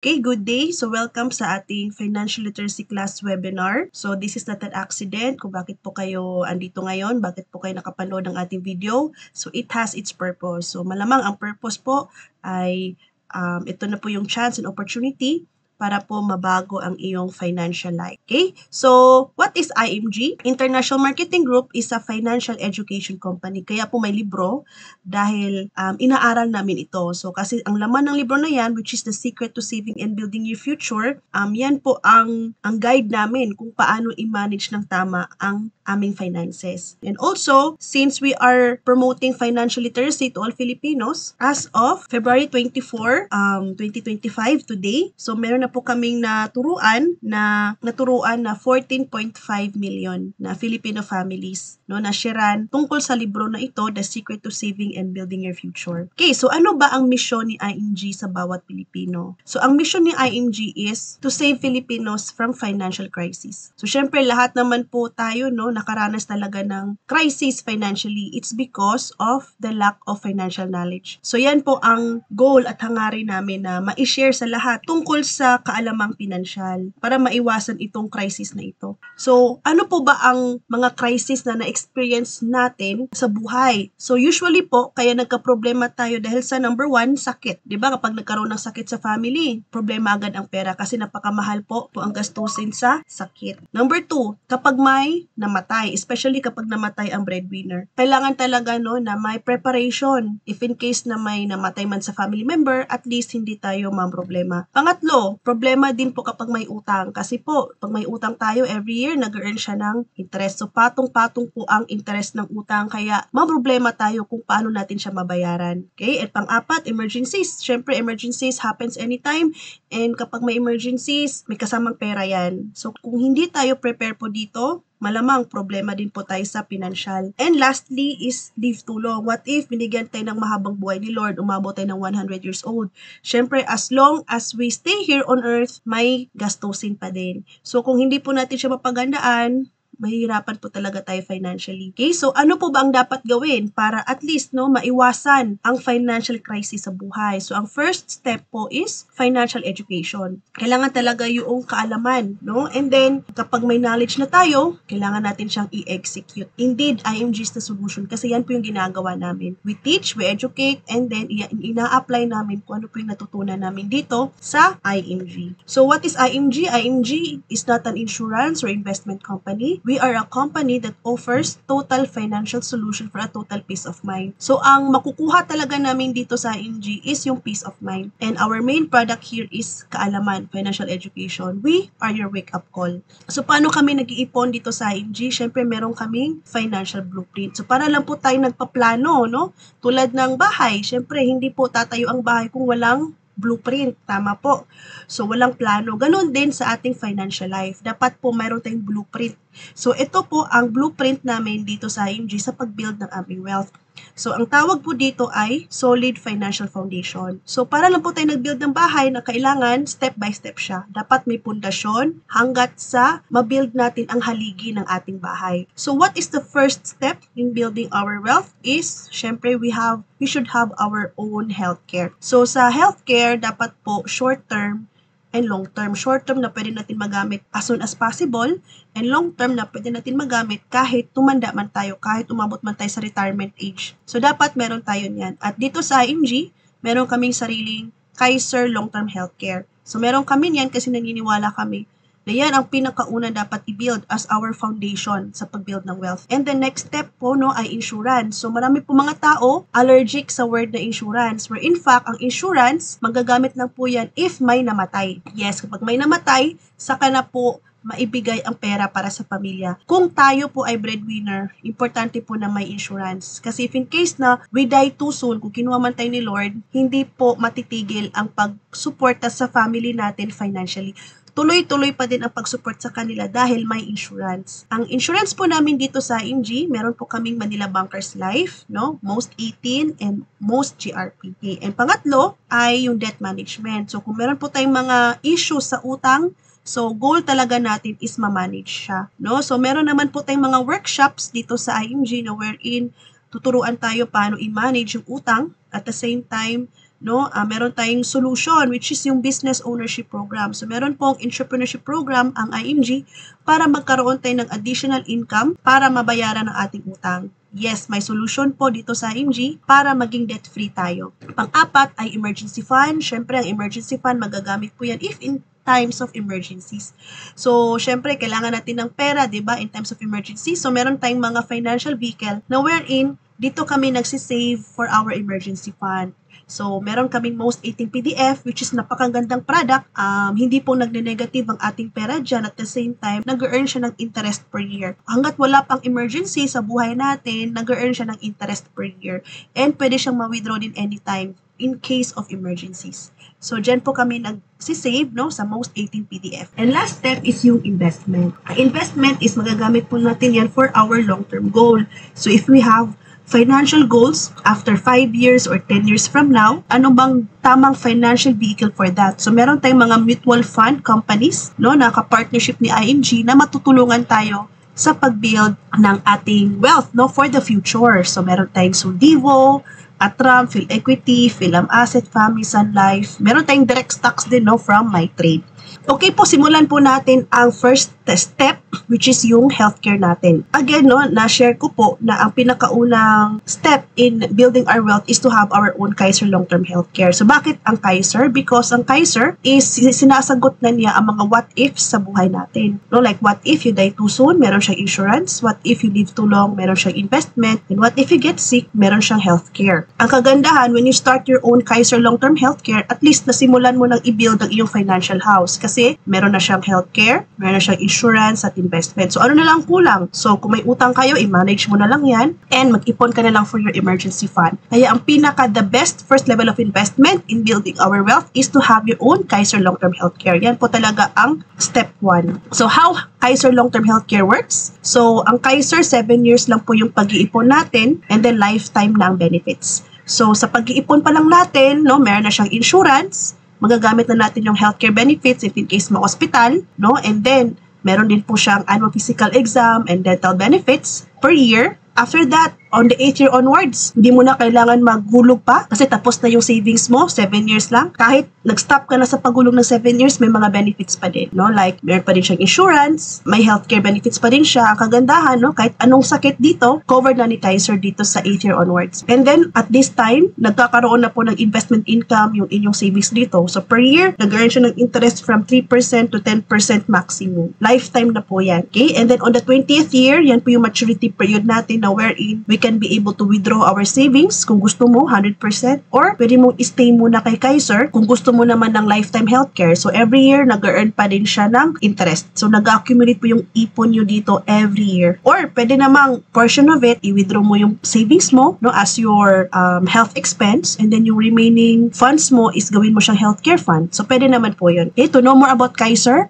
Okay, good day. So welcome sa ating Financial Literacy Class webinar. So this is not an accident kung bakit po kayo andito ngayon, bakit po kayo nakapanood ng ating video. So it has its purpose. So malamang ang purpose po ay ito na po yung chance and opportunity para po mabago ang iyong financial life. Okay? So, what is IMG? International Marketing Group is a financial education company. Kaya po may libro dahil inaaral namin ito. So, kasi ang laman ng libro na yan, which is The Secret to Saving and Building Your Future, yan po ang guide namin kung paano i-manage ng tama ang aming finances. And also, since we are promoting financial literacy to all Filipinos, as of February 24, 2025 today, so meron na po kaming naturuan na 14.5 million na Filipino families na sharean tungkol sa libro na ito, The Secret to Saving and Building Your Future. Okay, so ano ba ang misyon ni IMG sa bawat Pilipino? So ang misyon ni IMG is to save Filipinos from financial crisis. So syempre lahat naman po tayo nakaranas talaga ng crisis financially. It's because of the lack of financial knowledge. So yan po ang goal at hangarin namin na ma-share sa lahat tungkol sa kaalamang pinansyal para maiwasan itong crisis na ito. So, ano po ba ang mga crisis na na-experience natin sa buhay? So, usually po, kaya nagka-problema tayo dahil sa number 1, sakit. Diba? Kapag nagkaroon ng sakit sa family, problema agad ang pera kasi napakamahal po ang gastusin sa sakit. Number 2, kapag may namatay, especially kapag namatay ang breadwinner, kailangan talaga na may preparation. If in case na may namatay man sa family member, at least hindi tayo problema. Pangatlo, problema din po kapag may utang. Kasi po, pag may utang tayo, every year, nag-earn siya ng interest. So, patong-patong po ang interest ng utang. Kaya, problema tayo kung paano natin siya mabayaran. Okay? At pang-apat, emergencies. Siyempre, emergencies happens anytime. And kapag may emergencies, may kasamang pera yan. So, kung hindi tayo prepare po dito, malamang problema din po tayo sa pinansyal. And lastly is live too long. What if binigyan tayo ng mahabang buhay ni Lord, umabot tayo ng 100 years old? Syempre, as long as we stay here on earth, may gastusin pa din. So, kung hindi po natin siya mapagandaan, mahihirapan po talaga tayo financially. Okay? So, ano po ba ang dapat gawin para at least maiwasan ang financial crisis sa buhay? So, ang first step po is financial education. Kailangan talaga yung kaalaman, And then, kapag may knowledge na tayo, kailangan natin siyang i-execute. Indeed, IMG is the solution kasi yan po yung ginagawa namin. We teach, we educate, and then ina-apply namin kung ano po yung natutunan namin dito sa IMG. So, what is IMG? IMG is not an insurance or investment company. We are a company that offers total financial solution for a total peace of mind. So, ang makukuha talaga namin dito sa IMG is yung peace of mind. And our main product here is kaalaman, financial education. We are your wake-up call. So, paano kami nag-iipon dito sa IMG? Siyempre, meron kaming financial blueprint. So, para lang po tayo nagpaplano, Tulad ng bahay, siyempre, hindi po tatayo ang bahay kung walang blueprint. Tama po. So, walang plano. Ganon din sa ating financial life. Dapat po mayroon tayong blueprint. So, ito po ang blueprint namin dito sa IMG sa pag-build ng aming wealth. So, ang tawag po dito ay solid financial foundation. So, para lang po tayo nag-build ng bahay na kailangan step by step siya. Dapat may pundasyon hanggat sa ma-build natin ang haligi ng ating bahay. So, what is the first step in building our wealth is, syempre, we should have our own healthcare. So, sa healthcare, dapat po short-term and long-term. Short-term na pwede natin magamit as soon as possible, and long-term na pwede natin magamit kahit tumanda man tayo, kahit umabot man tayo sa retirement age. So, dapat meron tayo niyan. At dito sa IMG, meron kaming sariling Kaiser Long-Term Healthcare. So, meron kami niyan kasi naniniwala kami na yan ang pinakauna dapat i-build as our foundation sa pag-build ng wealth. And the next step po ay insurance. So marami po mga tao allergic sa word na insurance, where in fact, ang insurance, magagamit lang po yan if may namatay. Yes, kapag may namatay, saka na po maibigay ang pera para sa pamilya. Kung tayo po ay breadwinner, importante po na may insurance. Kasi if in case na we die too soon, kung kinuha man tayo ni Lord, hindi po matitigil ang pag-suporta sa family natin financially. Tuloy-tuloy pa din ang pag-support sa kanila dahil may insurance. Ang insurance po namin dito sa IMG, meron po kaming Manila Bankers Life, Most 18 and Most GRP. Okay. And pangatlo ay yung debt management. So kung meron po tayong mga issues sa utang, so goal talaga natin is ma-manage siya. So meron naman po tayong mga workshops dito sa IMG wherein tuturuan tayo paano i-manage yung utang at the same time no? Meron tayong solution which is yung business ownership program. So meron pong entrepreneurship program ang IMG para magkaroon tayo ng additional income para mabayaran ang ating utang. Yes, may solution po dito sa IMG para maging debt-free tayo. Pang-apat ay emergency fund. Syempre, ang emergency fund magagamit po yan if in times of emergencies. So, syempre, kailangan natin ng pera, di ba, in times of emergency. So, meron tayong mga financial vehicle na wherein dito kami nagsisave for our emergency fund. So, meron kaming Most 18 PDF which is napakagandang product. Hindi po nagne-negative ang ating pera dyan. At the same time, nag-earn siya ng interest per year. Hanggat wala pang emergency sa buhay natin, nag-earn siya ng interest per year. And pwede siyang ma-withdraw din anytime in case of emergencies. So, dyan po kami nagsisave, no, sa Most 18 PDF. And last step is yung investment. Ang investment is magagamit po natin yan for our long-term goal. So, if we have financial goals after 5 years or 10 years from now, ano bang tamang financial vehicle for that? So, meron tayong mga mutual fund companies, no, na ka-partnership ni IMG na matutulungan tayo sa pag-build ng ating wealth, no, for the future. So, meron tayong Soldivo, Atram, PhilEquity, PhilAmAsset, Family Sun Life. Meron tayong direct stocks din, no, from MyTrade. Okay po, simulan po natin ang first step which is yung healthcare natin. Again, no, na-share ko po na ang pinakaunang step in building our wealth is to have our own Kaiser long-term healthcare. So, bakit ang Kaiser? Because ang Kaiser is sinasagot na niya ang mga what ifs sa buhay natin. No, like what if you die too soon, meron siyang insurance. What if you live too long, meron siyang investment. And what if you get sick, meron siyang healthcare. Ang kagandahan, when you start your own Kaiser long-term healthcare, at least nasimulan mo nang i-build ang iyong financial house. Kasi meron na siyang healthcare, meron na siyang insurance at investment. So, ano na lang kulang? So, kung may utang kayo, i-manage mo na lang yan and mag-ipon ka na lang for your emergency fund. Kaya, ang the best first level of investment in building our wealth is to have your own Kaiser long-term healthcare. Yan po talaga ang step 1. So, how Kaiser long-term healthcare works? So, ang Kaiser, 7 years lang po yung pag-iipon natin and then lifetime na ang benefits. So, sa pag-iipon pa lang natin, no, meron na siyang insurance, magagamit na natin yung healthcare benefits if in case ma-hospital, no? And then, meron din po siyang annual physical exam and dental benefits per year. After that, on the 8th year onwards, hindi mo na kailangan maghulog pa kasi tapos na yung savings mo, 7 years lang. Kahit nag-stop ka na sa paghulog ng 7 years, may mga benefits pa din, no? Like, meron pa din siyang insurance, may healthcare benefits pa din siya. Ang kagandahan, no? Kahit anong sakit dito, covered na ni Kaiser dito sa 8th year onwards. And then, at this time, nagkakaroon na po ng investment income yung inyong savings dito. So, per year, nag-earn siya ng interest from 3% to 10% maximum. Lifetime na po yan. Okay? And then, on the 20th year, yan po yung maturity period natin na wherein we can be able to withdraw our savings kung gusto mo 100% or pwede mong stay muna kay Kaiser kung gusto mo naman ng lifetime healthcare. So every year nag-earn pa din siya ng interest. So nag-accumulate po yung ipon nyo dito every year. Or pwede namang portion of it i-withdraw mo yung savings mo, no, as your health expense, and then yung remaining funds mo is gawin mo siyang healthcare fund. So pwede naman po yun. Okay, to know more about Kaiser,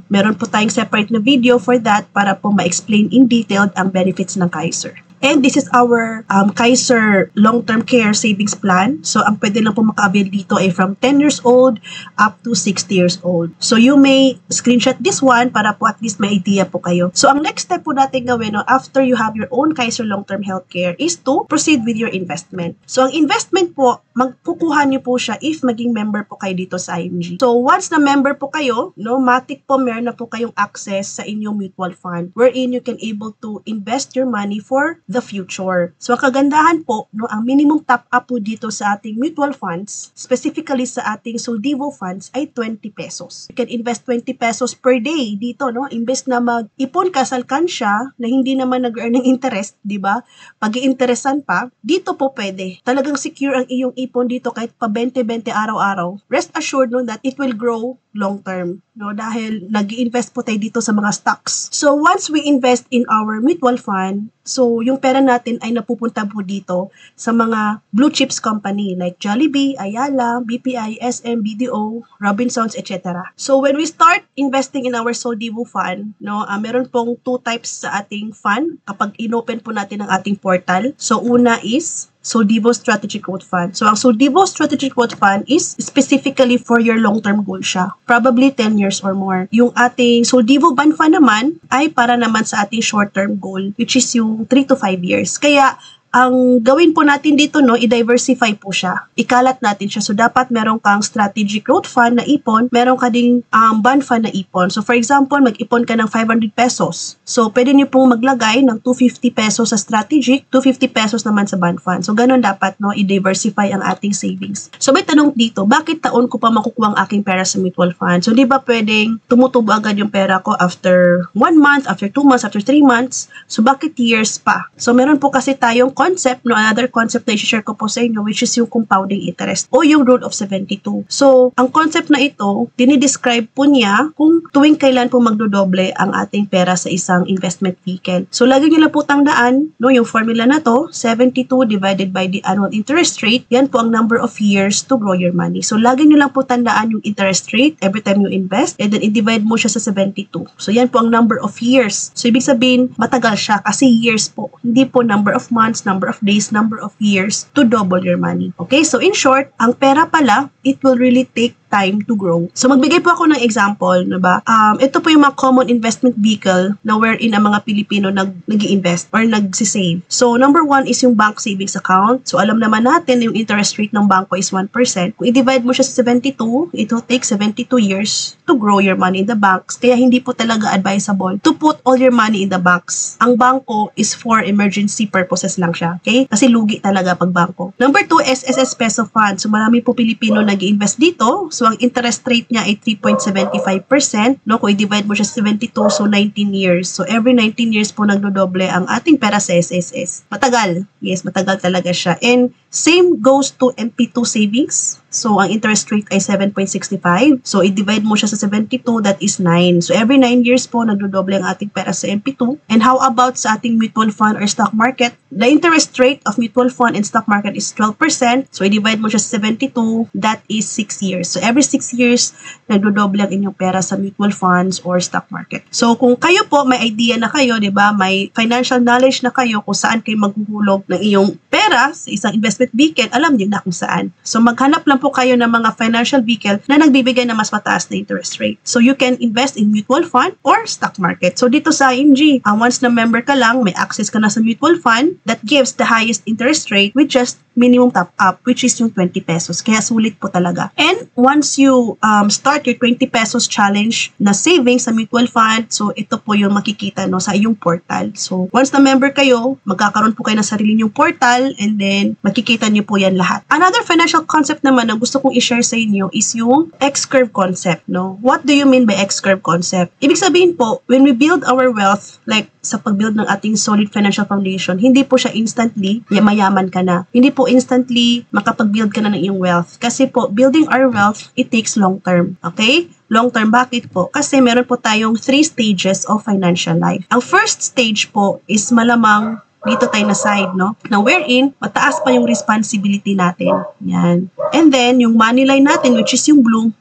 meron po tayong separate na video for that para po ma-explain in detail ang benefits ng Kaiser. And this is our Kaiser long-term care savings plan. So, ang pwede lang po maka-avail dito ay from 10 years old up to 60 years old. So, you may screenshot this one para po at least may idea po kayo. So, ang next step po natin gawin, no, after you have your own Kaiser long-term healthcare is to proceed with your investment. So, ang investment po, magkukuha niyo po siya if maging member po kayo dito sa IMG. So, once na member po kayo, no, matik po meron na po kayong access sa inyong mutual fund wherein you can able to invest your money for the future. So, ang kagandahan po, no, ang minimum top-up po dito sa ating mutual funds, specifically sa ating Soldivo funds, ay 20 pesos. You can invest 20 pesos per day dito, no? Imbes na mag-ipon ka sa alkansya na hindi naman nag-earn ng interest, di ba? Pag-iinteresan pa, dito po pwede. Talagang secure ang iyong ipon dito kahit pa 20-20 araw-araw. Rest assured, no, that it will grow long term, no, dahil nag-i-invest po tayo dito sa mga stocks. So once we invest in our mutual fund, so yung pera natin ay napupunta po dito sa mga blue chips company like Jollibee, Ayala, BPI, SM, BDO, Robinsons, etc. So when we start investing in our Soldivo fund, no, meron pong 2 types sa ating fund kapag inopen po natin ang ating portal. So una is Soldivo Strategic Growth Fund. So, ang Soldivo Strategic Growth Fund is specifically for your long-term goal siya. Probably 10 years or more. Yung ating Soldivo Bond Fund naman ay para naman sa ating short-term goal, which is yung 3 to 5 years. Kaya, ang gawin po natin dito, no, i-diversify po siya. Ikalat natin siya. So, dapat meron kang strategic growth fund na ipon, meron ka ding bond fund na ipon. So, for example, mag-ipon ka ng 500 pesos. So, pwede niyo pong maglagay ng 250 pesos sa strategic, 250 pesos naman sa bond fund. So, ganun dapat, no, i-diversify ang ating savings. So, may tanong dito, bakit taon ko pa makukuha ang aking pera sa mutual fund? So, di ba pwedeng tumutubo agad yung pera ko after 1 month, after 2 months, after 3 months? So, bakit years pa? So, meron po kasi tayong concept, no, another concept na i-share ko po sa inyo, which is yung compounding interest o yung rule of 72. So, ang concept na ito, dinidescribe po niya kung tuwing kailan po magdodoble ang ating pera sa isang investment vehicle. So, lagi nyo lang po tandaan, no, yung formula na to, 72 divided by the annual interest rate, yan po ang number of years to grow your money. So, lagi nyo lang po tandaan yung interest rate every time you invest, and then i-divide mo siya sa 72. So, yan po ang number of years. So, ibig sabihin, matagal siya kasi years po. Hindi po number of months, number of days, number of years to double your money. Okay? So, in short, ang pera pala, it will really take time to grow. So, magbigay po ako ng example, no ba? Ito po yung mga common investment vehicle na wherein ang mga Pilipino nag-i-invest or nag-save. So, number 1 is yung bank savings account. So, alam naman natin yung interest rate ng banko is 1%. Kung i-divide mo siya sa 72, it will take 72 years to grow your money in the banks. Kaya hindi po talaga advisable to put all your money in the banks. Ang banko is for emergency purposes lang siya. Okay? Kasi lugi talaga pag banko. Number 2, SSS Peso Fund. So, marami po Pilipino nag-i-invest dito. So, ang interest rate niya ay 3.75%. No? Kung i-divide mo siya sa 72, so 19 years. So, every 19 years po nagdodoble ang ating pera sa SSS. Matagal. Yes, matagal talaga siya. And same goes to MP2 savings. So, ang interest rate ay 7.65. So, i-divide mo siya sa 72, that is 9. So, every 9 years po, nagdodoble ang ating pera sa MP2. And how about sa ating mutual fund or stock market? The interest rate of mutual fund and stock market is 12%. So, i-divide mo siya sa 72, that is 6 years. So, every 6 years, nagdodoble ang inyong pera sa mutual funds or stock market. So, kung kayo po, may idea na kayo, di ba? May financial knowledge na kayo kung saan kayo maghuhulog ng iyong pera sa isang investment vehicle, alam niyo na kung saan. So, maghanap lang po kayo ng mga financial vehicle na nagbibigay ng mas mataas na interest rate. So, you can invest in mutual fund or stock market. So, dito sa ING, once na member ka lang, may access ka na sa mutual fund that gives the highest interest rate with just minimum top up, which is yung 20 pesos. Kaya sulit po talaga. And once you start your 20 pesos challenge na savings sa mutual fund, so ito po yung makikita, no, sa iyong portal. So, once na member kayo, magkakaroon po kayo ng sarili nyong portal, and then makikita nyo po yan lahat. Another financial concept naman na gusto kong i-share sa inyo is yung X-curve concept, no? What do you mean by X-curve concept? Ibig sabihin po, when we build our wealth, like sa pag-build ng ating solid financial foundation, hindi po siya instantly mayaman ka na. Hindi po instantly makapag-build ka na ng iyong wealth. Kasi po, building our wealth, it takes long term. Okay? Long term, bakit po? Kasi meron po tayong 3 stages of financial life. Ang first stage po is malamang dito tayo na side, no? Na wherein, mataas pa yung responsibility natin. Yan. And then, yung money line natin, which is yung blue,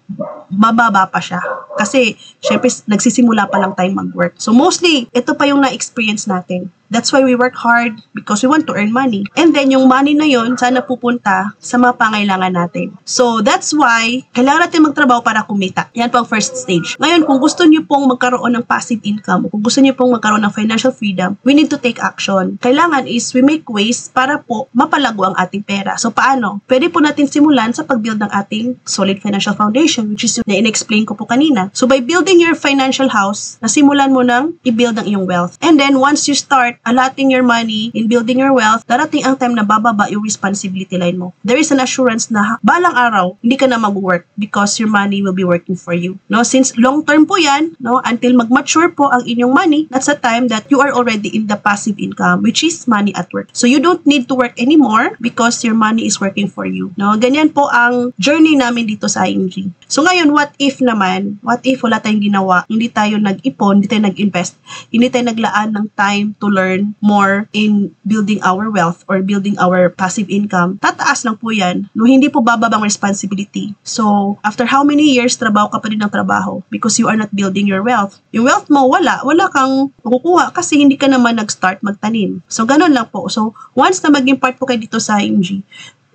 mababa pa siya. Kasi, syempre, nagsisimula pa lang tayo mag-work. So, mostly, ito pa yung na-experience natin. That's why we work hard because we want to earn money. And then, yung money na yon sana pupunta sa mga pangailangan natin. So, that's why, kailangan natin magtrabaho para kumita. Yan po ang first stage. Ngayon, kung gusto niyo pong magkaroon ng passive income, kung gusto niyo pong magkaroon ng financial freedom, we need to take action. Kailangan is we make ways para po mapalago ang ating pera. So, paano? Pwede po natin simulan sa pag-build ng ating solid financial foundation, which is yung na-explain ko po kanina. So, by building your financial house, nasimulan mo nang i-build ang iyong wealth. And then, once you start allotting your money in building your wealth, darating ang time na bababa yung responsibility line mo. There is an assurance na balang araw, hindi ka na mag-work because your money will be working for you. No, since long term po yan, no, until mag-mature po ang inyong money, that's the time that you are already in the passive income, which is money at work. So you don't need to work anymore because your money is working for you. No, ganyan po ang journey namin dito sa ING. So ngayon, what if naman? What if wala tayong ginawa? Hindi tayo nag-ipon, hindi tayo nag-invest, hindi tayo naglaan ng time to learn more in building our wealth or building our passive income, tataas lang po yan. No, hindi po bababang responsibility. So, after how many years, trabaho ka pa rin ng trabaho because you are not building your wealth. Yung wealth mo, wala kang makukuha kasi hindi ka naman nag-start magtanim. So, ganun lang po. So, once na maging part po kayo dito sa ING,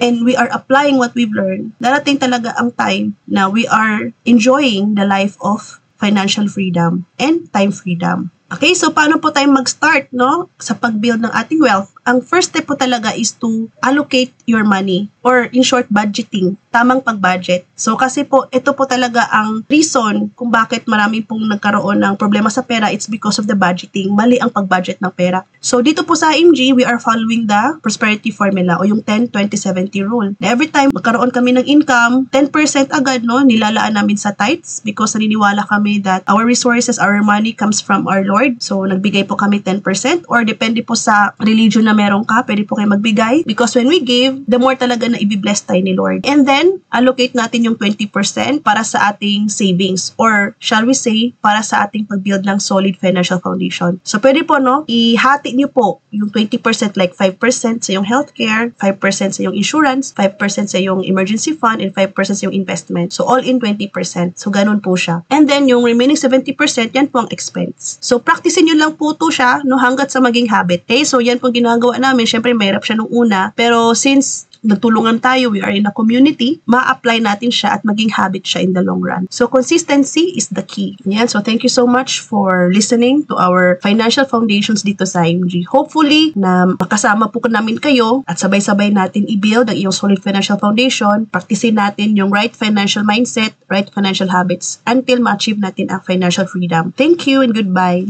and we are applying what we've learned, darating talaga ang time na we are enjoying the life of financial freedom and time freedom. Okay, so paano po tayo mag-start, no? Sa pag-build ng ating wealth? ang first step po talaga is to allocate your money or in short, budgeting. Tamang pag-budget. So kasi po, ito po talaga ang reason kung bakit marami pong nagkaroon ng problema sa pera. It's because of the budgeting. Mali ang pag-budget ng pera. So dito po sa IMG, we are following the prosperity formula o yung 10-20-70 rule. Na every time magkaroon kami ng income, 10% agad nilalaan namin sa tithes because naniniwala kami that our resources, our money comes from our Lord. So nagbigay po kami 10% or depende po sa religion na meron ka, pwede po kayo magbigay because when we give, the more talaga na ibibless tayo ni Lord. And then, allocate natin yung 20% para sa ating savings or shall we say, para sa ating pag-build ng solid financial foundation. So pwede po ihati niyo po yung 20% like 5% sa yung healthcare, 5% sa yung insurance, 5% sa yung emergency fund, and 5% sa yung investment. So all in 20%. So ganun po siya. And then yung remaining 70%, yan po ang expense. So practicein nyo lang po to siya hanggat sa maging habit. Okay? So yan po ginagawa namin. Syempre mahirap siya nung una. Pero since nagtulungan tayo, we are in a community, ma-apply natin siya at maging habit siya in the long run. So, consistency is the key. Yan. So, thank you so much for listening to our financial foundations dito sa IMG. Hopefully, na makasama po namin kayo at sabay-sabay natin i-build ang iyong solid financial foundation. Practicein natin yung right financial mindset, right financial habits until ma-achieve natin ang financial freedom. Thank you and goodbye.